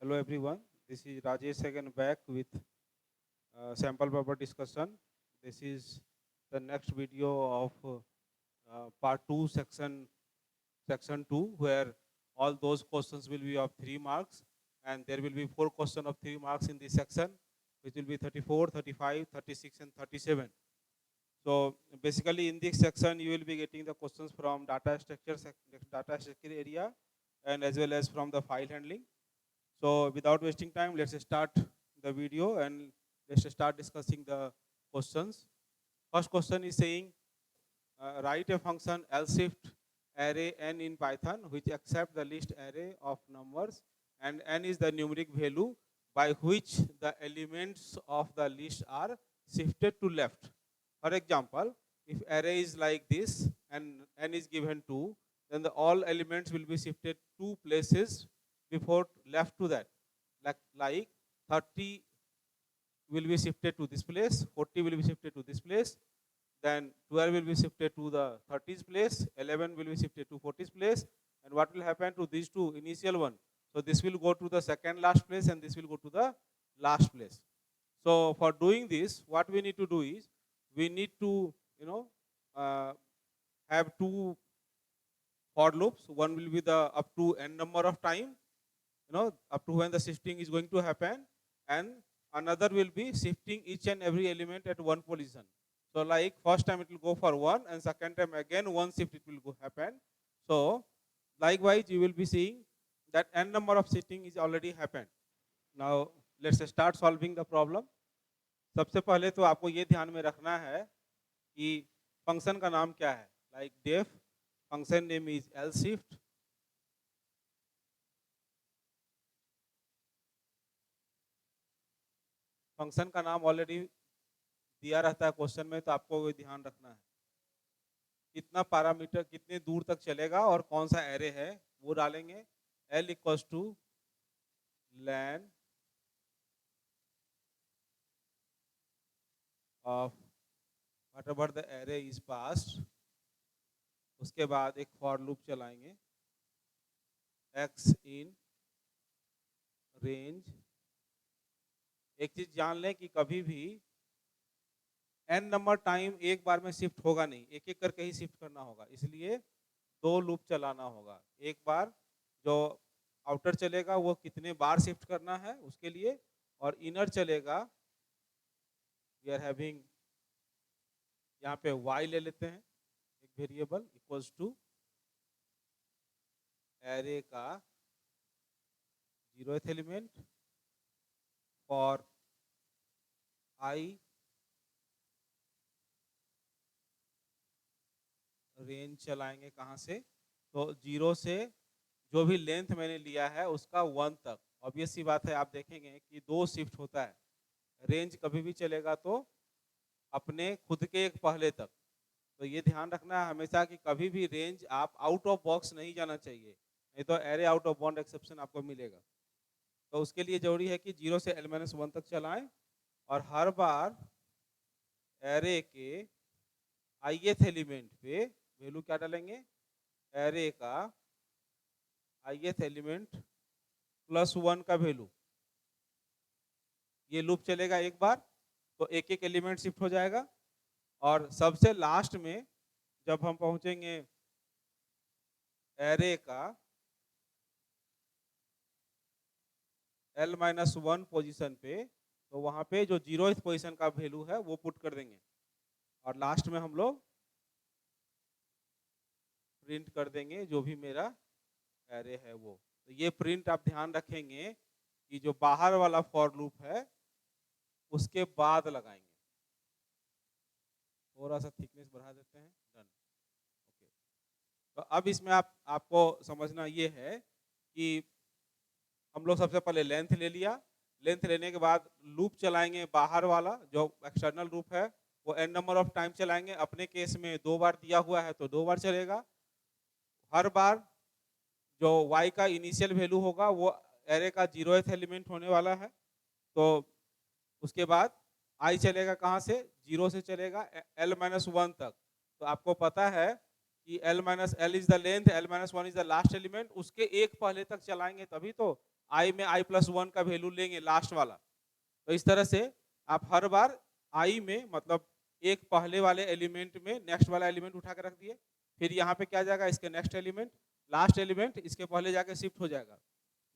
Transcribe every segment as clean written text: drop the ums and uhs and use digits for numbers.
Hello everyone, this is Rajesh again back with sample paper discussion. This is the next video of part 2 section 2 where all those questions will be of 3 marks and there will be 4 questions of 3 marks in this section which will be 34, 35, 36 and 37. So basically in this section you will be getting the questions from data structure area and as well as from the file handling. So without wasting time, let's start the video and let's start discussing the questions. First question is saying, write a function lshift array n in Python which accept the list array of numbers and n is the numeric value by which the elements of the list are shifted to left. For example, if array is like this and n is given 2, then all elements will be shifted 2 places before left to that. Like 30 will be shifted to this place, 40 will be shifted to this place, then 12 will be shifted to the 30th place, 11 will be shifted to 40th place, and what will happen to these two initial one? So this will go to the second last place and this will go to the last place. So for doing this, what we need to do is, we need to, have two for loops. One will be the up to n number of time, up to when the shifting is going to happen, and another will be shifting each and every element at one position. So like first time it will go for 1 and second time again one shift it will go happen. So likewise you will be seeing that n number of shifting is already happened. Now let's start solving the problem. सबसे पहले तो आपको ये ध्यान में रखना है कि फंक्शन का नाम क्या है. Like def function name is lshift. Function का नाम ऑलरेडी दिया रहता है क्वेश्चन में, तो आपको वो ध्यान रखना है. कितना पैरामीटर कितने दूर तक चलेगा और कौन सा एरे है वो डालेंगे. L equals to len of whatever the array is passed. उसके बाद एक फॉर लूप चलाएंगे x in रेंज. एक चीज जान लें कि कभी भी n नंबर टाइम एक बार में शिफ्ट होगा नहीं, एक एक करके ही शिफ्ट करना होगा. इसलिए दो लूप चलाना होगा. एक बार जो आउटर चलेगा वो कितने बार शिफ्ट करना है उसके लिए, और इनर चलेगा वी आर हैविंग, यहाँ पे y ले लेते हैं एक वेरिएबल इक्वल्स टू एरे का 0th element for i range चलाएंगे कहाँ से, तो 0 से जो भी लेंथ मैंने लिया है उसका 1 तक. ऑब्वियस सी बात है, आप देखेंगे कि 2 शिफ्ट होता है. रेंज कभी भी चलेगा तो अपने खुद के एक पहले तक. तो ये ध्यान रखना है हमेशा कि कभी भी रेंज आप आउट ऑफ बॉक्स नहीं जाना चाहिए, नहीं तो array out of bound exception आपको मिलेगा. तो उसके लिए जरूरी है कि 0 से l-1 तक चलाएं और हर बार एरे के ith एलिमेंट पे वैल्यू क्या डालेंगे, एरे का ith एलिमेंट +1 का वैल्यू. ये लूप चलेगा एक बार तो एक एक एलिमेंट शिफ्ट हो जाएगा, और सबसे लास्ट में जब हम पहुंचेंगे एरे का l-1 पोजीशन पे, तो वहां पे जो 0th पोजीशन का वैल्यू है वो पुट कर देंगे और लास्ट में हम लोग प्रिंट कर देंगे जो भी मेरा एरे है वो. तो ये प्रिंट आप ध्यान रखेंगे कि जो बाहर वाला फॉर लूप है उसके बाद लगाएंगे. थोड़ा सा थिकनेस बढ़ा देते हैं. डन. ओके. तो अब इसमें आपको समझना ये है कि हम लोग सबसे पहले लेंथ ले लिया. लेंथ लेने के बाद लूप चलाएंगे बाहर वाला जो एक्सटर्नल लूप है वो n नंबर ऑफ टाइम चलाएंगे. अपने केस में 2 बार दिया हुआ है तो 2 बार चलेगा. हर बार जो y का इनिशियल वैल्यू होगा वो एरे का 0th एलिमेंट होने वाला है. तो उसके बाद i चलेगा कहाँ से, 0 से चलेगा l-1 तक. तो आपको पता है कि l-l is the length, l-1 is the last element. उसके एक पहले तक चलाएंगे तभी तो आई में i+1 का वैल्यू लेंगे लास्ट वाला। तो इस तरह से आप हर बार आई में मतलब एक पहले वाले एलिमेंट में नेक्स्ट वाला एलिमेंट उठा के रख दिए, फिर यहाँ पे क्या जाएगा इसके नेक्स्ट एलिमेंट, लास्ट एलिमेंट इसके पहले जाके शिफ्ट हो जाएगा।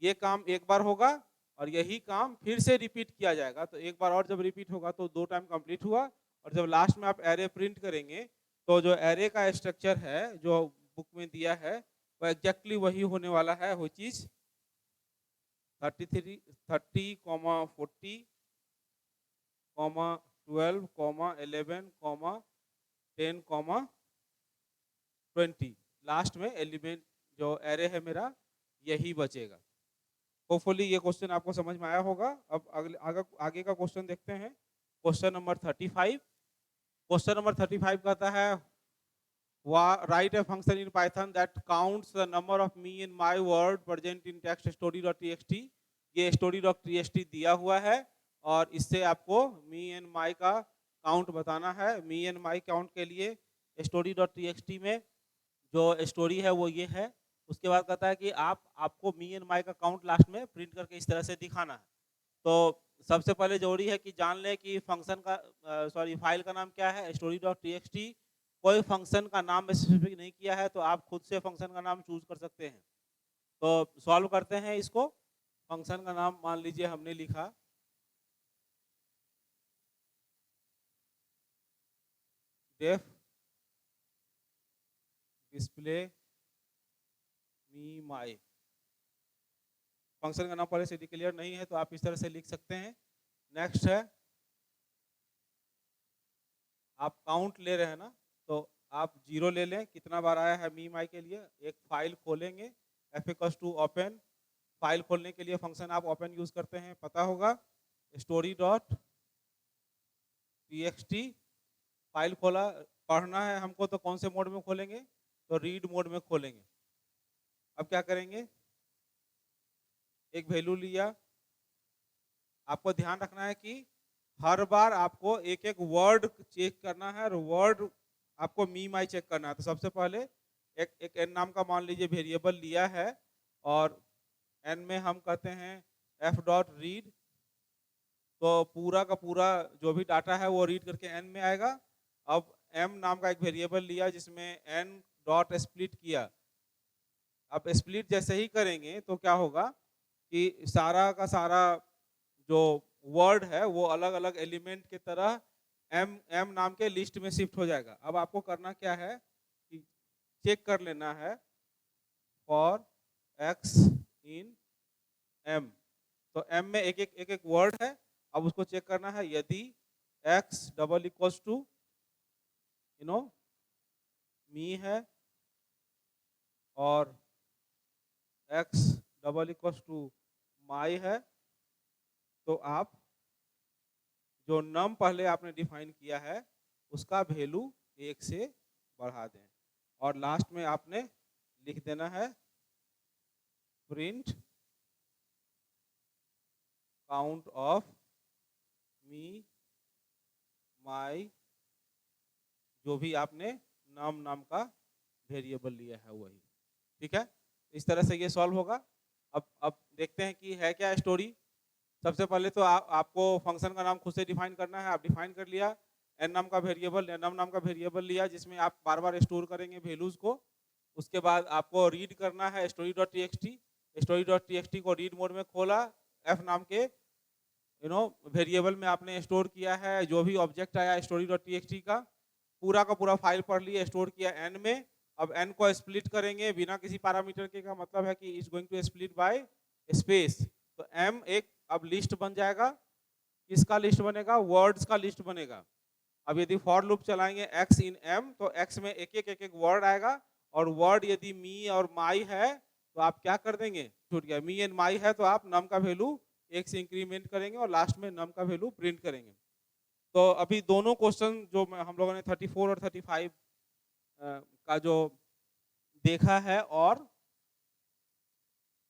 ये काम एक बार होगा और यही काम फिर से रिपीट किया जाएगा। तो एक बार और जब रिपीट होगा तो 2 टाइम कंप्लीट हुआ, और जब लास्ट में आप एरे प्रिंट करेंगे तो जो एरे का स्ट्रक्चर है जो बुक में दिया है वो एग्जैक्टली वही होने वाला है, वो चीज 30, 40, 12, 11, 10, 20 लास्ट में एलिमेंट जो एरे है मेरा यही बचेगा। होपफुली ये क्वेश्चन आपको समझ में आया होगा। अब आगे का क्वेश्चन देखते हैं। Question number 35। क्वेश्चन नंबर 35 कहता है write a function in Python that counts the number of me and my word present in text story.txt। ये story.txt दिया हुआ है और इससे आपको me and my का काउंट बताना है। me and my काउंट के लिए story.txt में जो स्टोरी है वो ये है। उसके बाद कहता है कि आपको मी एंड माई का काउंट लास्ट में प्रिंट करके इस तरह से दिखाना है। तो सबसे पहले जरूरी है कि जान लें कि फंक्शन का फाइल का नाम क्या है, story.txt। कोई फंक्शन का नाम स्पेसिफिक नहीं किया है तो आप खुद से फंक्शन का नाम चूज कर सकते हैं। तो सॉल्व करते हैं इसको। फंक्शन का नाम मान लीजिए हमने लिखा डेफ डिस्प्ले मी माई। फंक्शन का नाम पहले से डिक्लेयर नहीं है तो आप इस तरह से लिख सकते हैं। नेक्स्ट है आप काउंट ले रहे हैं ना, तो आप 0 ले लें। कितना बार आया है मी माई के लिए, एक फाइल खोलेंगे f=open। फाइल खोलने के लिए फंक्शन आप ओपन यूज करते हैं, पता होगा। story.txt फाइल खोला, पढ़ना है हमको तो कौन से मोड में खोलेंगे, तो रीड मोड में खोलेंगे। अब क्या करेंगे, एक वैल्यू लिया। आपको ध्यान रखना है कि हर बार आपको एक एक वर्ड चेक करना है और वर्ड आपको मी माई चेक करना है। तो सबसे पहले एक एन नाम का मान लीजिए वेरिएबल लिया है और एन में हम कहते हैं f.read। तो पूरा का पूरा जो भी डाटा है वो रीड करके एन में आएगा। अब m नाम का एक वेरिएबल लिया जिसमें n.split किया। अब स्प्लिट जैसे ही करेंगे तो क्या होगा कि सारा का सारा जो वर्ड है वो अलग अलग एलिमेंट की तरह m नाम के लिस्ट में शिफ्ट हो जाएगा। अब आपको करना क्या है कि चेक कर लेना है फॉर x इन m। तो m में एक एक वर्ड है, अब उसको चेक करना है। यदि x double equals to me है और x double equals to my है, तो आप जो नम पहले आपने डिफाइन किया है उसका वैल्यू 1 से बढ़ा दें और लास्ट में आपने लिख देना है प्रिंट काउंट ऑफ मी माई, जो भी आपने नाम का वेरिएबल लिया है वही। ठीक है, इस तरह से ये सॉल्व होगा। अब देखते हैं कि है क्या स्टोरी। सबसे पहले तो आपको फंक्शन का नाम खुद से डिफाइन करना है। आप डिफाइन कर लिया, एन नाम का वेरिएबल, num नाम का वेरिएबल लिया जिसमें आप बार बार स्टोर करेंगे वैल्यूज को। उसके बाद आपको रीड करना है story.txt। story.txt को रीड मोड में खोला, f नाम के वेरिएबल में आपने स्टोर किया है जो भी ऑब्जेक्ट आया story.txt का, पूरा का पूरा फाइल पढ़ लिया, स्टोर किया n में। अब n को स्प्लिट करेंगे बिना किसी पैरामीटर के, का मतलब है कि is going to split by space. तो m एक अब लिस्ट बन जाएगा। किसका लिस्ट बनेगा, वर्ड्स का लिस्ट बनेगा। अब यदि फॉर लूप चलाएंगे x इन m तो x में एक एक वर्ड आएगा और वर्ड यदि मी और माई है तो आप क्या कर देंगे, छूट गया, मी एंड माई है तो आप नम का वैल्यू 1 से इंक्रीमेंट करेंगे और लास्ट में नम का वैल्यू प्रिंट करेंगे। तो अभी दोनों क्वेश्चन जो हम लोगों ने 34 और 35 का जो देखा है और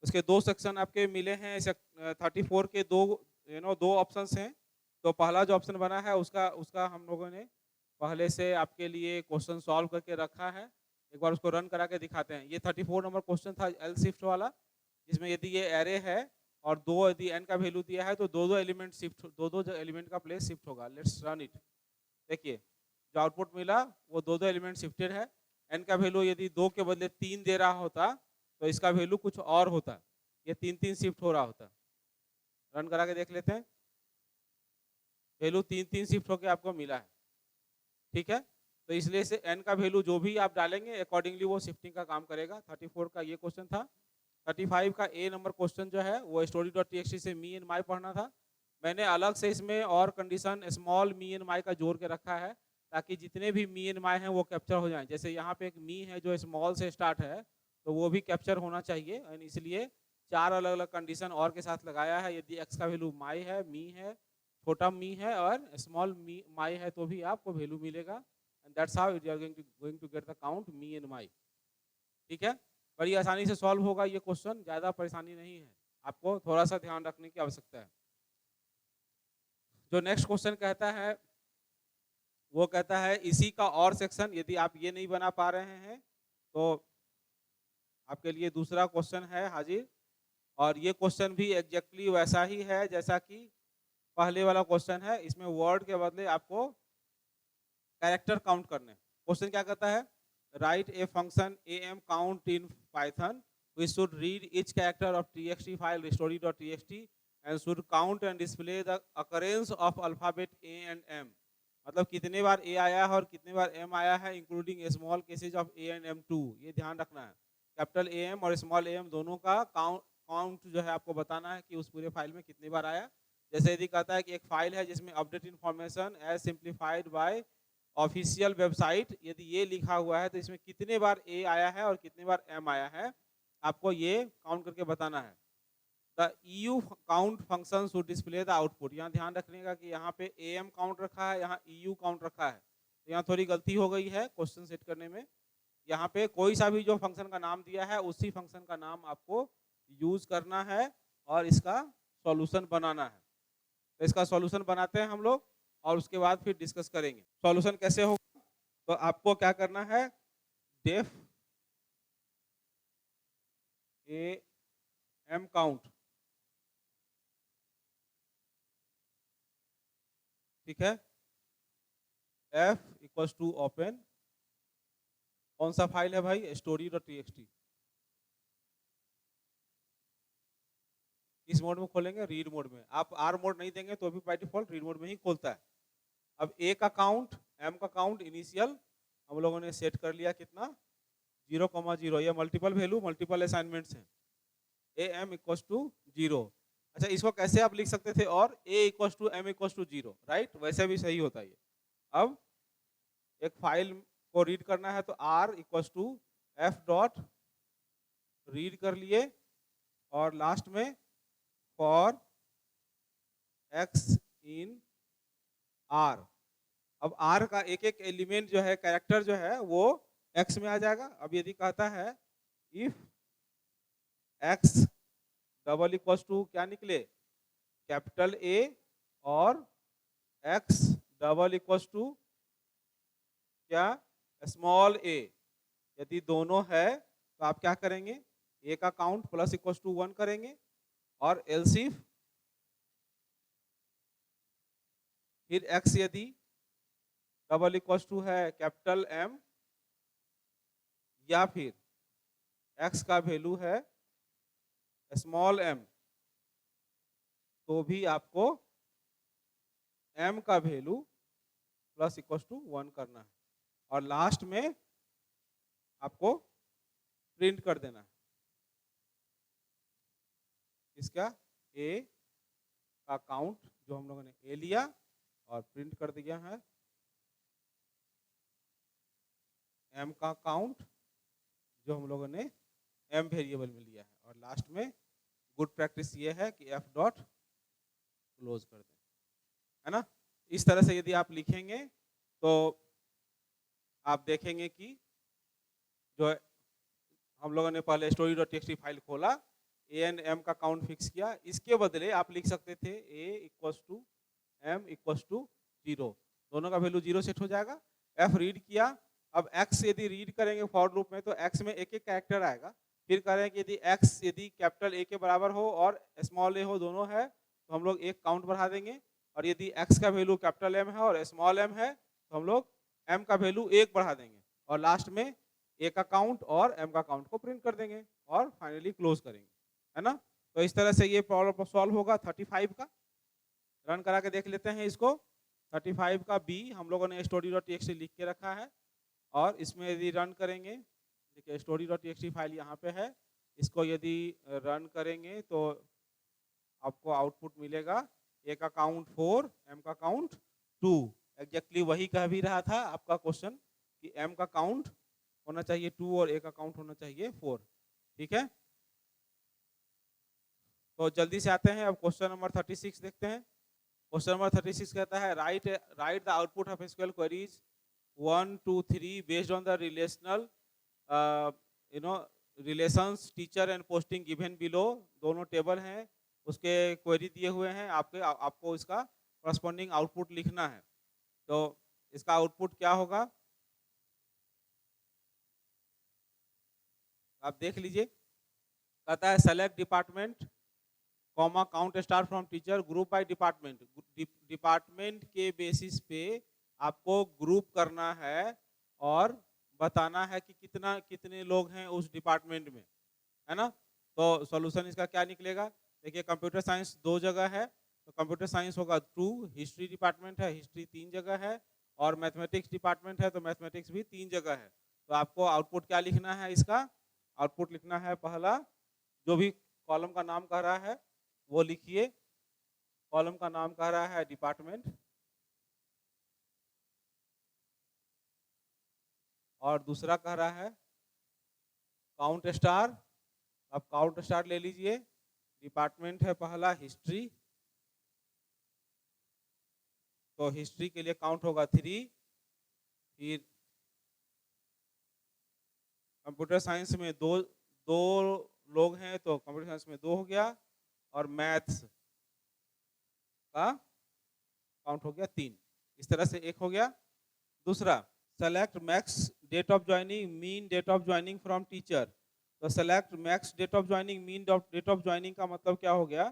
उसके 2 सेक्शन आपके मिले हैं। 34 के दो ऑप्शंस हैं। तो पहला जो ऑप्शन बना है उसका हम लोगों ने पहले से आपके लिए क्वेश्चन सॉल्व करके रखा है। एक बार उसको रन करा के दिखाते हैं। ये 34 नंबर क्वेश्चन था एल शिफ्ट वाला, जिसमें यदि ये एरे है और 2 यदि n का वैल्यू दिया है तो दो एलिमेंट शिफ्ट, दो एलिमेंट का प्लेस शिफ्ट होगा। Let's run it. देखिए जो आउटपुट मिला वो दो एलिमेंट शिफ्टेड है। n का वैल्यू यदि 2 के बदले 3 दे रहा होता तो इसका वैल्यू कुछ और होता, ये 3 शिफ्ट हो रहा होता। रन करा के देख लेते हैं। वैल्यू 3 शिफ्ट होकर आपको मिला है, ठीक है। तो इसलिए से n का वैल्यू जो भी आप डालेंगे अकॉर्डिंगली वो शिफ्टिंग का काम करेगा। 34 का ये क्वेश्चन था। 35 का ए नंबर क्वेश्चन जो है वो story.txt से मी एंड माई पढ़ना था। मैंने अलग से इसमें और कंडीशन स्मॉल मी एंड माई का जोड़ के रखा है ताकि जितने भी मी एंड माई हैं वो कैप्चर हो जाएं। जैसे यहाँ पे एक मी है जो स्मॉल से स्टार्ट है तो वो भी कैप्चर होना चाहिए, एंड इसलिए 4 अलग अलग कंडीशन और के साथ लगाया है। यदि x का वैल्यू माई है, मी है, छोटा मी है और स्मॉल मी माई है तो भी आपको वैल्यू मिलेगा। And that's how you are going to get the count me and my, ठीक है। बड़ी आसानी से सॉल्व होगा ये क्वेश्चन, ज़्यादा परेशानी नहीं है, आपको थोड़ा सा ध्यान रखने की आवश्यकता है। जो नेक्स्ट क्वेश्चन कहता है वो कहता है इसी का और सेक्शन। यदि आप ये नहीं बना पा रहे हैं तो आपके लिए दूसरा क्वेश्चन है हाजिर, और ये क्वेश्चन भी एग्जैक्टली वैसा ही है जैसा कि पहले वाला क्वेश्चन है। इसमें वर्ड के बदले आपको कैरेक्टर काउंट करने। क्वेश्चन क्या कहता है, right a function am count in Python we should read each character of txt file story.txt and should count and display the occurrence of alphabet a and m। मतलब कितने बार a आया है और कितने बार m आया है including small cases of a and m2, ये ध्यान रखना है। कैपिटल am और स्मॉल am दोनों का काउंट जो है आपको बताना है कि उस पूरे फाइल में कितने बार आया। जैसे यदि कहता है कि एक फाइल है जिसमें update information as simplified by official website, यदि ये लिखा हुआ है तो इसमें कितने बार ए आया है और कितने बार एम आया है आपको ये काउंट करके बताना है। The EU count function should display the output. यहाँ ध्यान रखने कि यहाँ पे AM काउंट रखा है, यहाँ EU काउंट रखा है, तो यहाँ थोड़ी गलती हो गई है क्वेश्चन सेट करने में। यहाँ पे कोई सा भी जो फंक्शन का नाम दिया है उसी फंक्शन का नाम आपको यूज करना है और इसका सॉल्यूशन बनाना है। तो इसका सॉल्यूशन बनाते हैं हम लोग और उसके बाद फिर डिस्कस करेंगे सॉल्यूशन कैसे होगा। तो आपको क्या करना है, डेफ ए एम काउंट, ठीक है, f इक्वल्स टू ओपन, कौन सा फाइल है भाई, story.txt। इस मोड में खोलेंगे, रीड मोड में। आप आर मोड नहीं देंगे तो भी बाय डिफॉल्ट रीड मोड में ही खोलता है। अब ए का काउंट, एम का काउंट इनिशियल हम लोगों ने सेट कर लिया कितना, 0,0। ये मल्टीपल वैल्यू मल्टीपल असाइनमेंट्स हैं। A M equals to 0। अच्छा इसको कैसे आप लिख सकते थे, और A equals to M equals to 0, right, वैसे भी सही होता है ये। अब एक फाइल को रीड करना है तो r equals to f dot read कर लिए, और लास्ट में फॉर एक्स इन आर। अब आर का एक एक एलिमेंट जो है, कैरेक्टर जो है वो एक्स में आ जाएगा। अब यदि कहता है if x double equals to क्या निकले, कैपिटल ए, और एक्स डबल इक्वल्स टू क्या, स्मॉल ए, यदि दोनों है तो आप क्या करेंगे, ए का काउंट प्लस इक्वल्स टू 1 करेंगे, और एल्स इफ फिर एक्स यदि डबल इक्वल्स टू है कैपिटल एम, या फिर एक्स का वैल्यू है स्मॉल एम, तो भी आपको एम का वैल्यू प्लस इक्वल्स टू 1 करना है, और लास्ट में आपको प्रिंट कर देना है इसका ए का काउंट जो हम लोगों ने ए लिया और प्रिंट कर दिया है, एम का काउंट जो हम लोगों ने एम वेरिएबल में लिया है, और लास्ट में गुड प्रैक्टिस ये है कि एफ डॉट क्लोज कर दें, है ना। इस तरह से यदि आप लिखेंगे तो आप देखेंगे कि जो हम लोगों ने पहले story.txt फाइल खोला, ए एंड एम का काउंट फिक्स किया, इसके बदले आप लिख सकते थे A equals to M equals to 0, दोनों का वैल्यू 0 सेट हो जाएगा। एफ रीड किया, अब एक्स यदि रीड करेंगे फॉर लूप में तो एक्स में एक एक कैरेक्टर आएगा, फिर कह रहे हैं कि यदि x यदि कैपिटल A के बराबर हो और स्मॉल a हो, दोनों है, तो हम लोग एक काउंट बढ़ा देंगे। और यदि x का वैल्यू कैपिटल M है और स्मॉल m है, तो हम लोग m का वैल्यू 1 बढ़ा देंगे और लास्ट में a का काउंट और m का काउंट को प्रिंट कर देंगे और फाइनली क्लोज करेंगे, है ना। तो इस तरह से ये प्रॉब्लम सॉल्व होगा 35 का। रन करा के देख लेते हैं इसको। 35 का B हम लोगों ने story.txt लिख के रखा है और इसमें यदि रन करेंगे, देखिए story.txt फाइल यहाँ पे है, इसको यदि रन करेंगे तो आपको आउटपुट मिलेगा A का काउंट 4, M का काउंट 2। एग्जैक्टली वही कह भी रहा था आपका क्वेश्चन कि M का काउंट होना चाहिए 2 और A का काउंट होना चाहिए 4। ठीक है, तो जल्दी से आते हैं अब क्वेश्चन नंबर 36 देखते हैं। क्वेश्चन नंबर 36 कहता है right the output of SQL queries 1 2 3 based on the relational relations teacher and posting given below. दोनों टेबल हैं, उसके क्वेरी दिए हुए हैं, आपको इसका करस्पॉन्डिंग आउटपुट लिखना है। तो इसका आउटपुट क्या होगा आप देख लीजिए। कहता है select department comma count star from teacher group by department. Department के बेसिस पे आपको ग्रुप करना है और बताना है कि कितने लोग हैं उस डिपार्टमेंट में, है ना। तो सॉल्यूशन इसका क्या निकलेगा, देखिए कंप्यूटर साइंस 2 जगह है, तो कंप्यूटर साइंस होगा 2, हिस्ट्री डिपार्टमेंट है, हिस्ट्री 3 जगह है, और मैथमेटिक्स डिपार्टमेंट है तो मैथमेटिक्स भी 3 जगह है। तो आपको आउटपुट क्या लिखना है, इसका आउटपुट लिखना है पहला जो भी कॉलम का नाम कह रहा है वो लिखिए। कॉलम का नाम कह रहा है डिपार्टमेंट और दूसरा कह रहा है काउंट स्टार। अब काउंट स्टार ले लीजिए। डिपार्टमेंट है पहला हिस्ट्री, तो हिस्ट्री के लिए काउंट होगा 3। फिर कंप्यूटर साइंस में दो लोग हैं तो कंप्यूटर साइंस में 2 हो गया, और मैथ्स का काउंट हो गया 3। इस तरह से एक हो गया। दूसरा select max date of joining mean date of joining from teacher. तो select max date of joining mean date of joining का मतलब क्या हो गया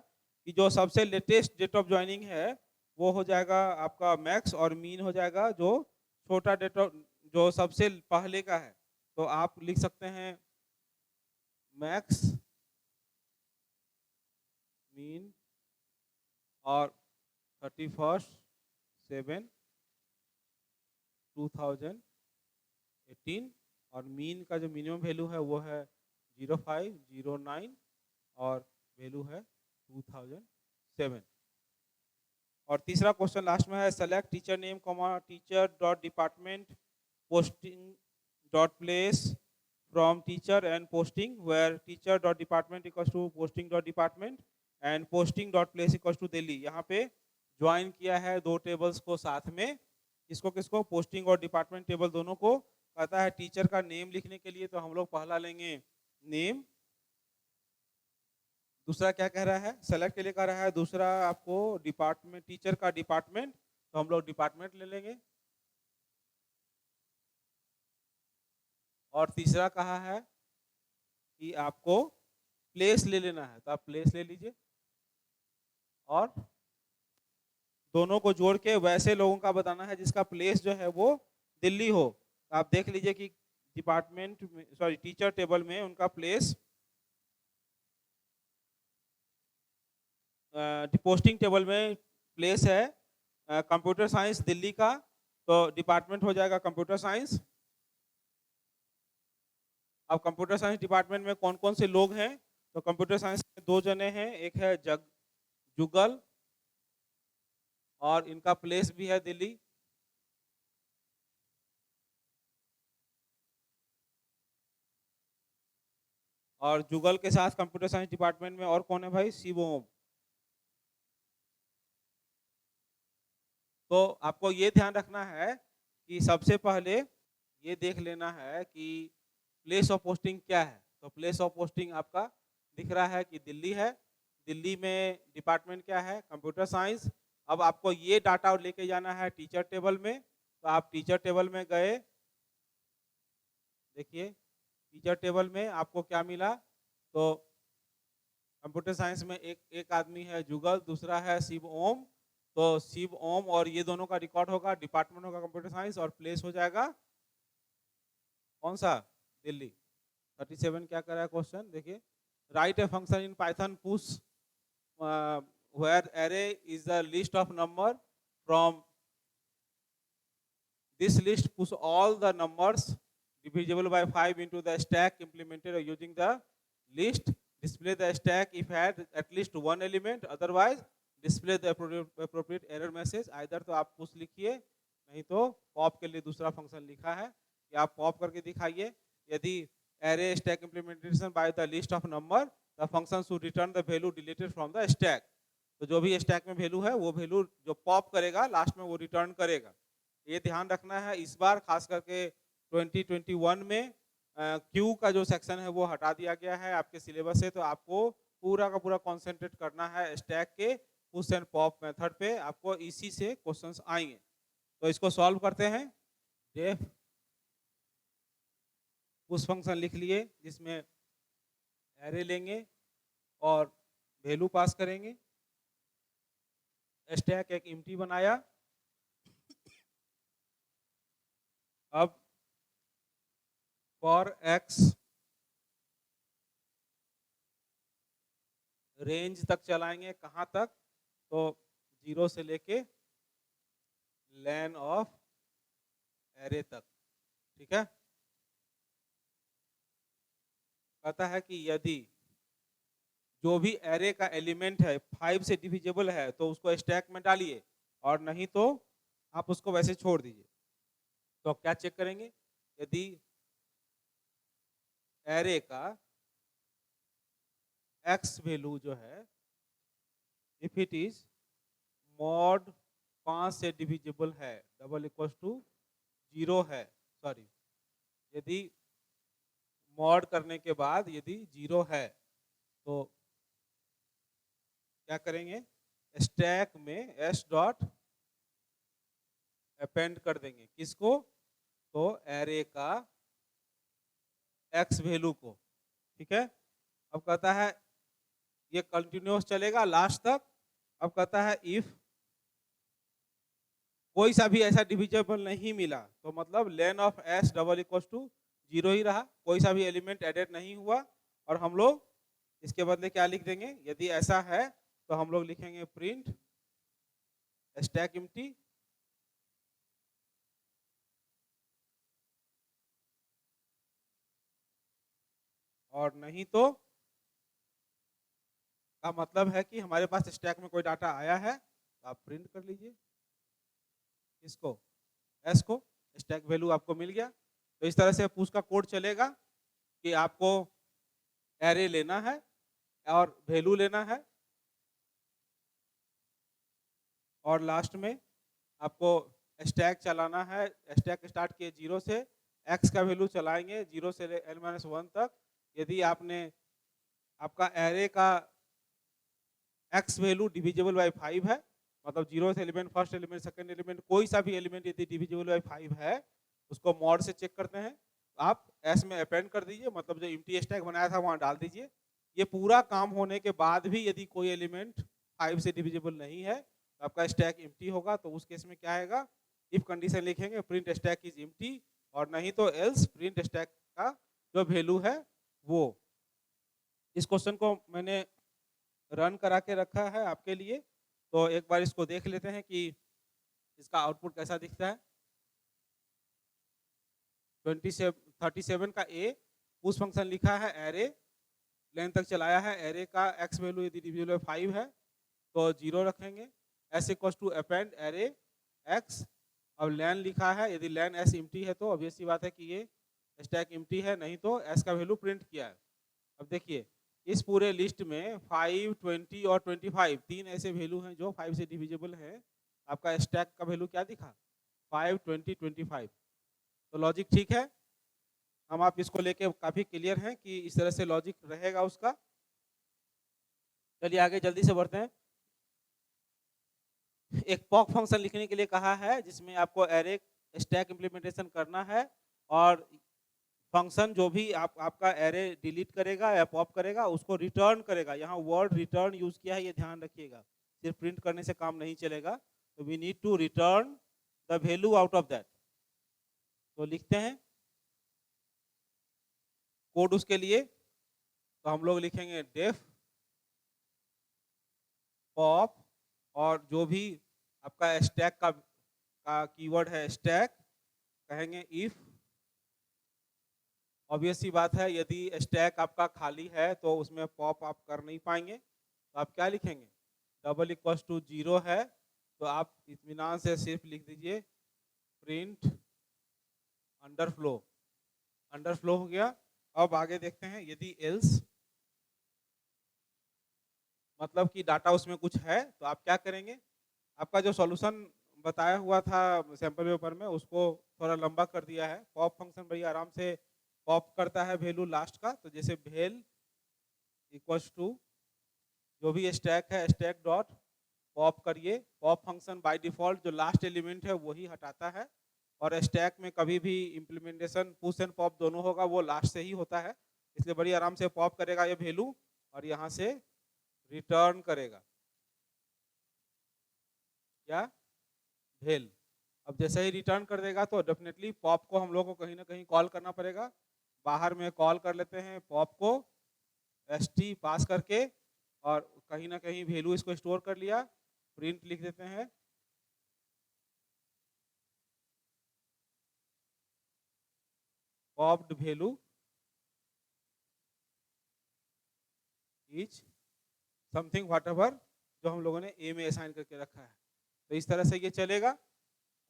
कि जो सबसे लेटेस्ट डेट ऑफ ज्वाइनिंग है वो हो जाएगा आपका मैक्स, और मीन हो जाएगा जो छोटा डेट ऑफ जो सबसे पहले का है। तो आप लिख सकते हैं मैक्स मीन और 31/7/2018, और मीन का जो मिनिमम वैल्यू है वो है 0509 और वैल्यू है 2007। और तीसरा क्वेश्चन लास्ट में है select teacher name comma teacher dot department posting dot place from teacher and posting where teacher dot department equals to posting dot department and posting dot place equals to Delhi. यहाँ पे join किया है 2 tables को साथ में, किसको posting और department table दोनों को। कहता है टीचर का नेम लिखने के लिए तो हम लोग पहला लेंगे नेम। दूसरा क्या कह रहा है, सेलेक्ट के लिए कह रहा है दूसरा आपको डिपार्टमेंट, टीचर का डिपार्टमेंट, तो हम लोग डिपार्टमेंट ले लेंगे। और तीसरा कहा है कि आपको प्लेस ले लेना है, तो आप प्लेस ले लीजिए। और दोनों को जोड़ के वैसे लोगों का बताना है जिसका प्लेस जो है वो दिल्ली हो। तो आप देख लीजिए कि डिपार्टमेंट में सॉरी टीचर टेबल में उनका प्लेस पोस्टिंग टेबल में प्लेस है कंप्यूटर साइंस दिल्ली का, तो डिपार्टमेंट हो जाएगा कंप्यूटर साइंस। अब कंप्यूटर साइंस डिपार्टमेंट में कौन कौन से लोग हैं, तो कंप्यूटर साइंस में 2 जने हैं, एक है जुगल और इनका प्लेस भी है दिल्ली। और जुगल के साथ कंप्यूटर साइंस डिपार्टमेंट में और कौन है भाई, शिवोम। तो आपको ये ध्यान रखना है कि सबसे पहले ये देख लेना है कि प्लेस ऑफ पोस्टिंग क्या है। तो प्लेस ऑफ पोस्टिंग आपका दिख रहा है कि दिल्ली है। दिल्ली में डिपार्टमेंट क्या है, कंप्यूटर साइंस। अब आपको ये डाटा लेके जाना है टीचर टेबल में, तो आप टीचर टेबल में गए, देखिए टीचर टेबल में आपको क्या मिला, तो कंप्यूटर साइंस में एक आदमी है जुगल, दूसरा है शिव ओम। तो शिव ओम और ये दोनों का रिकॉर्ड होगा, डिपार्टमेंट होगा कंप्यूटर साइंस, और प्लेस हो जाएगा कौन सा, दिल्ली। 37 क्या कर रहा है क्वेश्चन, देखिए। Right a function in Python push where array is the list of number, from this list push all the numbers divisible by 5 into the stack implemented using the list. Display the stack if had at least one element, otherwise display the appropriate error message. either तो आप push लिखिए, नहीं तो pop के लिए दूसरा function लिखा है कि आप pop करके दिखाइए। यदि array stack implementation by the list of number, the function should return the value deleted from the stack. तो जो भी स्टैक में वैल्यू है वो वैल्यू जो पॉप करेगा लास्ट में वो रिटर्न करेगा। ये ध्यान रखना है। इस बार खास करके 2021 में क्यू का जो सेक्शन है वो हटा दिया गया है आपके सिलेबस से, तो आपको पूरा का पूरा कॉन्सेंट्रेट करना है स्टैक के पुश एंड पॉप मेथड पे। आपको इसी से क्वेश्चंस आएंगे, तो इसको सॉल्व करते हैं। डेफ पुश फंक्शन लिख लिए जिसमें एरे लेंगे और वैल्यू पास करेंगे। स्टैक एक एम्प्टी बनाया। अब फॉर एक्स रेंज तक चलाएंगे, कहां तक, तो 0 से लेके लेन ऑफ एरे तक, ठीक है। कहता है कि यदि जो भी एरे का एलिमेंट है 5 से डिविजिबल है तो उसको स्टैक में डालिए, और नहीं तो आप उसको वैसे छोड़ दीजिए। तो क्या चेक करेंगे, यदि एरे का एक्स वैल्यू जो है इफ इट इज मॉड 5 से डिविजिबल है डबल इक्वल टू 0 है, सॉरी, यदि मॉड करने के बाद यदि 0 है तो क्या करेंगे, स्टैक में एस डॉट अपेंड कर देंगे, किसको, तो एरे का एक्स वैल्यू को, ठीक है। अब कहता है ये कंटिन्यूअस चलेगा लास्ट तक। अब कहता है इफ कोई सा भी ऐसा डिविजिबल नहीं मिला तो मतलब len of S double equal to 0 ही रहा, कोई सा भी एलिमेंट एडेड नहीं हुआ। और हम लोग इसके बदले क्या लिख देंगे, यदि ऐसा है तो हम लोग लिखेंगे प्रिंट स्टैक एम्प्टी, और नहीं तो का मतलब है कि हमारे पास स्टैक में कोई डाटा आया है तो आप प्रिंट कर लीजिए इसको, एस को, स्टैक वैल्यू आपको मिल गया। तो इस तरह से पुश का कोड चलेगा कि आपको एरे लेना है और वैल्यू लेना है, और लास्ट में आपको स्टैक चलाना है। स्टैक स्टार्ट किए 0 से, एक्स का वैल्यू चलाएंगे 0 से n-1 तक। यदि आपने आपका एरे का एक्स वैल्यू डिविजिबल बाय 5 है, मतलब 0th element, first element, second element, कोई सा भी एलिमेंट यदि डिविजिबल बाय 5 है उसको मॉड से चेक करते हैं। आप एस में अपेंड कर दीजिए, मतलब जो एम्प्टी स्टैक बनाया था वहां डाल दीजिए। ये पूरा काम होने के बाद भी यदि कोई एलिमेंट 5 से डिविजिबल नहीं है तो आपका स्टैक एम्प्टी होगा। तो उस केस में क्या आएगा, इफ कंडीशन लिखेंगे प्रिंट स्टैक इज एम्प्टी, और नहीं तो एल्स प्रिंट स्टैक का जो वैल्यू है वो। इस क्वेश्चन को मैंने रन करा के रखा है आपके लिए, तो एक बार इसको देख लेते हैं कि इसका आउटपुट कैसा दिखता है। 37 का ए उस फंक्शन लिखा है एरे लेन तक चलाया है, एरे का एक्स वैल्यू यदि डिविजिबल 5 है तो 0 रखेंगे, s equal to append array x. अब लेन लिखा है, यदि लेन एस एम्प्टी है तो ऑब्वियस सी बात है कि ये स्टैक एम्प्टी है, नहीं तो एस का वैल्यू प्रिंट किया है। अब देखिए इस पूरे लिस्ट में 5, 20 और 25 तीन ऐसे वैल्यू हैं जो 5 से डिविजिबल है। आपका स्टैक का वैल्यू क्या दिखा, 5, 20, 25। तो लॉजिक ठीक है, हम आप इसको लेके काफी क्लियर हैं कि इस तरह से लॉजिक रहेगा उसका। चलिए आगे जल्दी से बढ़ते हैं। एक पॉक फंक्शन लिखने के लिए कहा है जिसमें आपको एरे स्टैक इंप्लीमेंटेशन करना है, और फंक्शन जो भी आपका एरे डिलीट करेगा या पॉप करेगा उसको रिटर्न करेगा। यहाँ वर्ड रिटर्न यूज किया है, ये ध्यान रखिएगा। सिर्फ प्रिंट करने से काम नहीं चलेगा, तो we need to return the value out of that. तो लिखते हैं कोड उसके लिए। तो हम लोग लिखेंगे डेफ पॉप, और जो भी आपका स्टैक का कीवर्ड है स्टैक, कहेंगे इफ। ऑब्वियस सी बात है, यदि स्टैक आपका खाली है तो उसमें पॉप आप कर नहीं पाएंगे, तो आप क्या लिखेंगे, डबल इक्वल्स टू 0 है तो आप इत्मीनान से सिर्फ लिख दीजिए प्रिंट अंडरफ्लो। अंडरफ्लो हो गया। अब आगे देखते हैं, यदि एल्स मतलब कि डाटा उसमें कुछ है तो आप क्या करेंगे। आपका जो सॉल्यूशन बताया हुआ था सैंपल पेपर में उसको थोड़ा लंबा कर दिया है। पॉप फंक्शन भैया आराम से पॉप करता है वैल्यू लास्ट का, तो जैसे वेल इक्वल्स टू जो भी स्टैक है स्टैक डॉट पॉप करिए। पॉप फंक्शन बाय डिफॉल्ट जो लास्ट एलिमेंट है वही हटाता है, और स्टैक में कभी भी इम्प्लीमेंटेशन पुश एंड पॉप दोनों होगा वो लास्ट से ही होता है, इसलिए बड़ी आराम से पॉप करेगा ये वैल्यू और यहाँ से रिटर्न करेगा क्या, वेल। अब जैसे ही रिटर्न कर देगा तो डेफिनेटली पॉप को हम लोग को कहीं ना कहीं कॉल करना पड़ेगा। बाहर में कॉल कर लेते हैं पॉप को st पास करके, और कहीं ना कहीं वैल्यू इसको स्टोर कर लिया, प्रिंट लिख देते हैं popped value is something whatever जो हम लोगों ने ए में असाइन करके रखा है। तो इस तरह से ये चलेगा।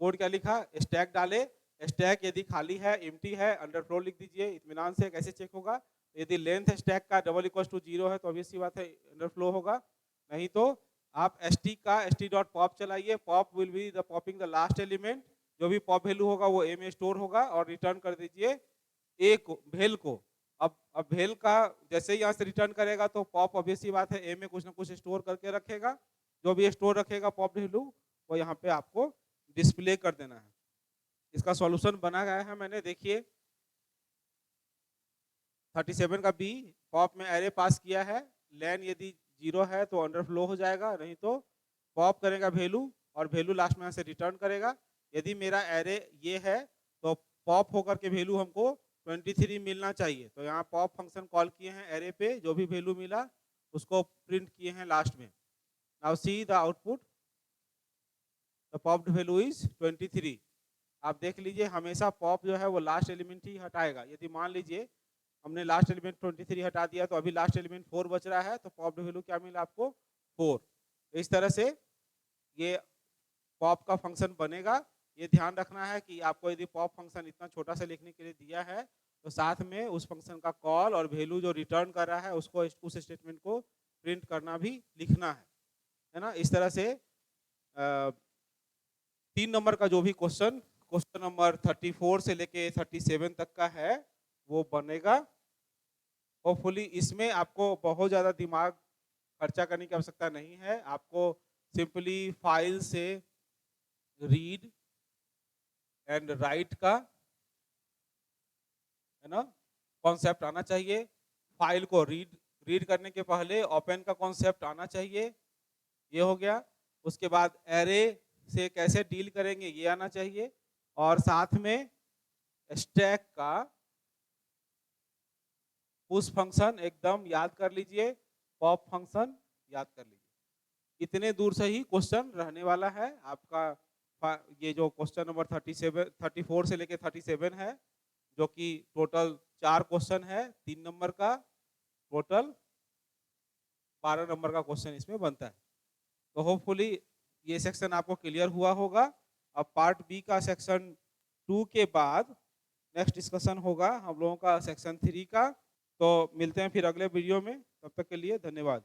कोड क्या लिखा, स्टैक डाले, स्टैक यदि खाली है एम्प्टी है अंडरफ्लो लिख दीजिए इत्मीनान से। कैसे चेक होगा, यदि लेंथ स्टैक का डबल इक्वल टू 0 है तो ऑब्वियस सी बात है अंडरफ्लो होगा, नहीं तो आप st का st डॉट पॉप चलाइए। Pop will be the popping the last element, जो भी पॉप वैल्यू होगा वो ए में स्टोर होगा, और रिटर्न कर दीजिए ए को, वेल को। अब वेल का जैसे ही यहाँ से रिटर्न करेगा तो पॉप ऑब्वियस सी बात है ए में कुछ ना कुछ स्टोर करके रखेगा, जो भी स्टोर रखेगा पॉप वैल्यू वो यहाँ पे आपको डिस्प्ले कर देना है। इसका सॉल्यूशन बना गया है मैंने, देखिए 37 का बी पॉप में एरे पास किया है। लेन यदि 0 है तो अंडरफ्लो हो जाएगा, नहीं तो पॉप करेगा वैल्यू और वैल्यू लास्ट में यहाँ से रिटर्न करेगा। यदि मेरा एरे ये है तो पॉप होकर के वैल्यू हमको 23 मिलना चाहिए, तो यहाँ पॉप फंक्शन कॉल किए हैं एरे पे, जो भी वैल्यू मिला उसको प्रिंट किए हैं लास्ट में। Now see the output, the popped value is 23। आप देख लीजिए हमेशा पॉप जो है वो लास्ट एलिमेंट ही हटाएगा। यदि मान लीजिए हमने लास्ट एलिमेंट 23 हटा दिया तो अभी लास्ट एलिमेंट 4 बच रहा है, तो पॉप वैल्यू क्या मिला आपको 4। इस तरह से ये पॉप का फंक्शन बनेगा। ये ध्यान रखना है कि आपको यदि पॉप फंक्शन इतना छोटा सा लिखने के लिए दिया है तो साथ में उस फंक्शन का कॉल और वैल्यू जो रिटर्न कर रहा है उसको उस स्टेटमेंट को प्रिंट करना भी लिखना है ना। इस तरह से 3 नंबर का जो भी क्वेश्चन नंबर 34 से लेके 37 तक का है वो बनेगा। होपफुली इसमें आपको बहुत ज़्यादा दिमाग खर्चा करने की आवश्यकता नहीं है, आपको सिंपली फाइल से रीड एंड राइट का है ना कॉन्सेप्ट आना चाहिए। फाइल को रीड करने के पहले ओपन का कॉन्सेप्ट आना चाहिए, ये हो गया। उसके बाद एरे से कैसे डील करेंगे ये आना चाहिए, और साथ में स्टैक का पुश फंक्शन एकदम याद कर लीजिए, पॉप फंक्शन याद कर लीजिए। इतने दूर से ही क्वेश्चन रहने वाला है आपका। ये जो क्वेश्चन नंबर 34 से लेके 37 है, जो कि टोटल 4 क्वेश्चन है, 3 नंबर का, टोटल 12 नंबर का क्वेश्चन इसमें बनता है। तो होपफुली ये सेक्शन आपको क्लियर हुआ होगा। अब पार्ट बी का सेक्शन 2 के बाद नेक्स्ट डिस्कशन होगा हम लोगों का सेक्शन 3 का। तो मिलते हैं फिर अगले वीडियो में, तब तक के लिए धन्यवाद।